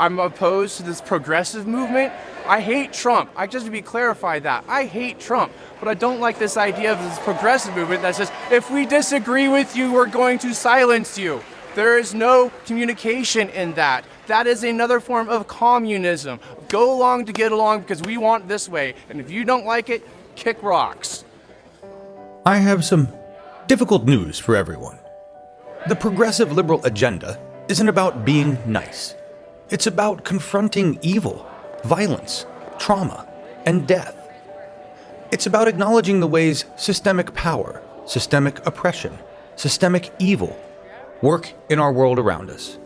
I'm opposed to this progressive movement. I hate Trump. I just to be clarified that I hate Trump, but I don't like this idea of this progressive movement that says if we disagree with you, we're going to silence you. There is no communication in that. That is another form of communism. Go along to get along because we want this way, and if you don't like it, kick rocks. I have some difficult news for everyone. The progressive liberal agenda isn't about being nice. It's about confronting evil, violence, trauma, and death. It's about acknowledging the ways systemic power, systemic oppression, systemic evil work in our world around us.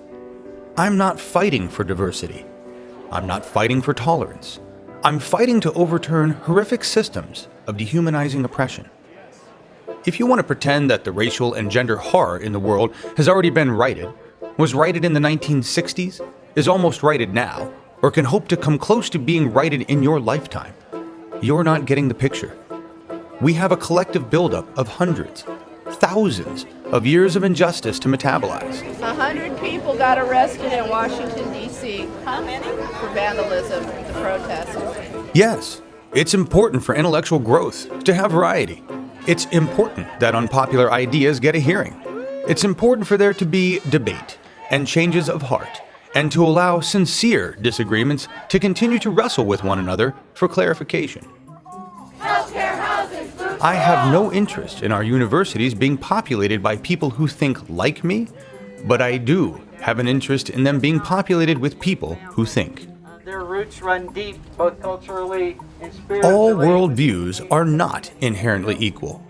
I'm not fighting for diversity. I'm not fighting for tolerance. I'm fighting to overturn horrific systems of dehumanizing oppression. If you want to pretend that the racial and gender horror in the world has already been righted, was righted in the 1960s, is almost righted now, or can hope to come close to being righted in your lifetime, you're not getting the picture. We have a collective buildup of hundreds, thousands of years of injustice to metabolize. 100 people got arrested in Washington, D.C. How many? For vandalism, the protests. Yes, it's important for intellectual growth to have variety. It's important that unpopular ideas get a hearing. It's important for there to be debate and changes of heart, and to allow sincere disagreements to continue to wrestle with one another for clarification. I have no interest in our universities being populated by people who think like me, but I do have an interest in them being populated with people who think. Their roots run deep, both culturally and spiritually. All worldviews are not inherently equal.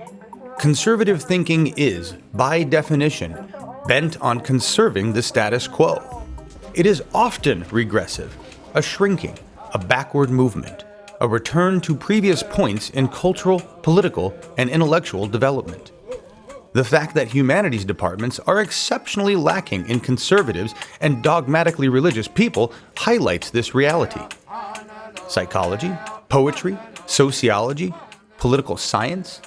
Conservative thinking is, by definition, bent on conserving the status quo. It is often regressive, a shrinking, a backward movement, a return to previous points in cultural, political, and intellectual development. The fact that humanities departments are exceptionally lacking in conservatives and dogmatically religious people highlights this reality. Psychology, poetry, sociology, political science,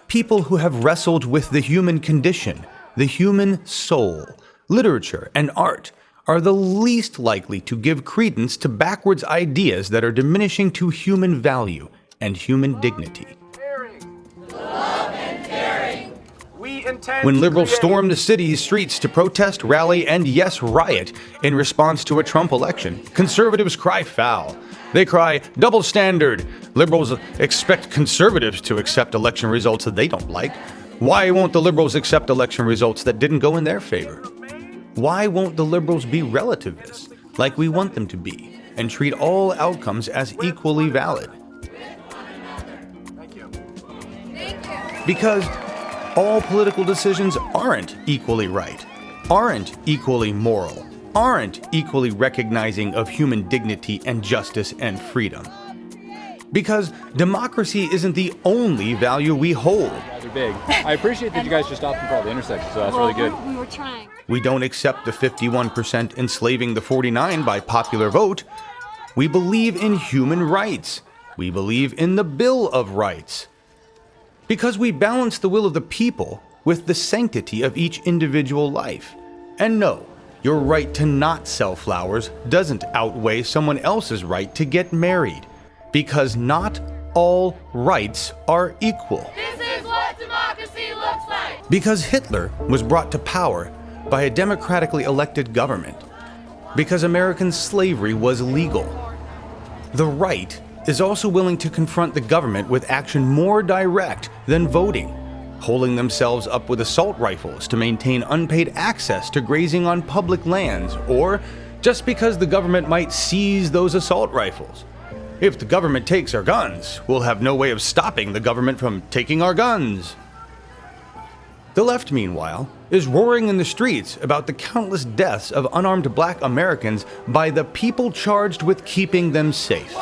people who have wrestled with the human condition, the human soul, literature, and art are the least likely to give credence to backwards ideas that are diminishing to human value and human dignity. When liberals storm the city's streets to protest, rally, and yes, riot in response to a Trump election, conservatives cry foul. They cry double standard. Liberals expect conservatives to accept election results that they don't like. Why won't the liberals accept election results that didn't go in their favor? Why won't the liberals be relativists, like we want them to be, and treat all outcomes as equally valid? Because all political decisions aren't equally right, aren't equally moral, aren't equally recognizing of human dignity and justice and freedom. Because democracy isn't the only value we hold. Rather big. I appreciate that you guys just stopped in for all the intersections, so that's really good. We were trying. We don't accept the 51% enslaving the 49 by popular vote. We believe in human rights. We believe in the Bill of Rights. Because we balance the will of the people with the sanctity of each individual life. And no, your right to not sell flowers doesn't outweigh someone else's right to get married. Because not all rights are equal. This is what democracy looks like. Because Hitler was brought to power by a democratically elected government. Because American slavery was legal. The right is also willing to confront the government with action more direct than voting, holding themselves up with assault rifles to maintain unpaid access to grazing on public lands, or just because the government might seize those assault rifles. If the government takes our guns, we'll have no way of stopping the government from taking our guns. The left, meanwhile, is roaring in the streets about the countless deaths of unarmed black Americans by the people charged with keeping them safe.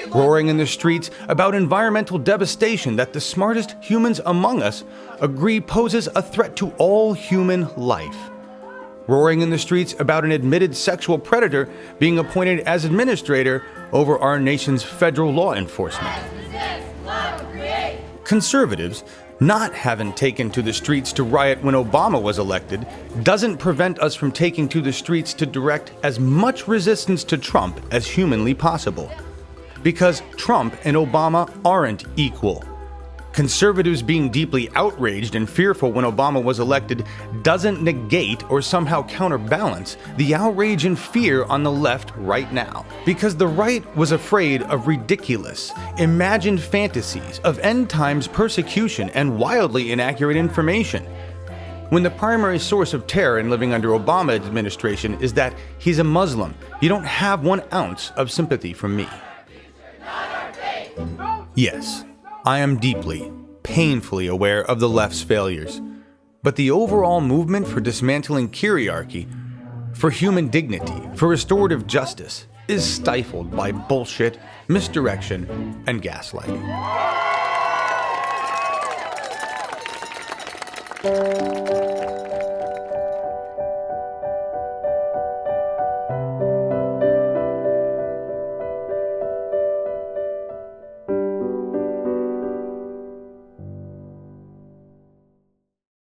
Roaring in the streets about environmental devastation that the smartest humans among us agree poses a threat to all human life. Roaring in the streets about an admitted sexual predator being appointed as administrator over our nation's federal law enforcement. Conservatives Not having taken to the streets to riot when Obama was elected doesn't prevent us from taking to the streets to direct as much resistance to Trump as humanly possible. Because Trump and Obama aren't equal. Conservatives being deeply outraged and fearful when Obama was elected doesn't negate or somehow counterbalance the outrage and fear on the left right now. Because the right was afraid of ridiculous, imagined fantasies of end times persecution and wildly inaccurate information. When the primary source of terror in living under Obama administration is that he's a Muslim, you don't have 1 ounce of sympathy from me. Yes, I am deeply, painfully aware of the left's failures, but the overall movement for dismantling kyriarchy, for human dignity, for restorative justice, is stifled by bullshit, misdirection, and gaslighting.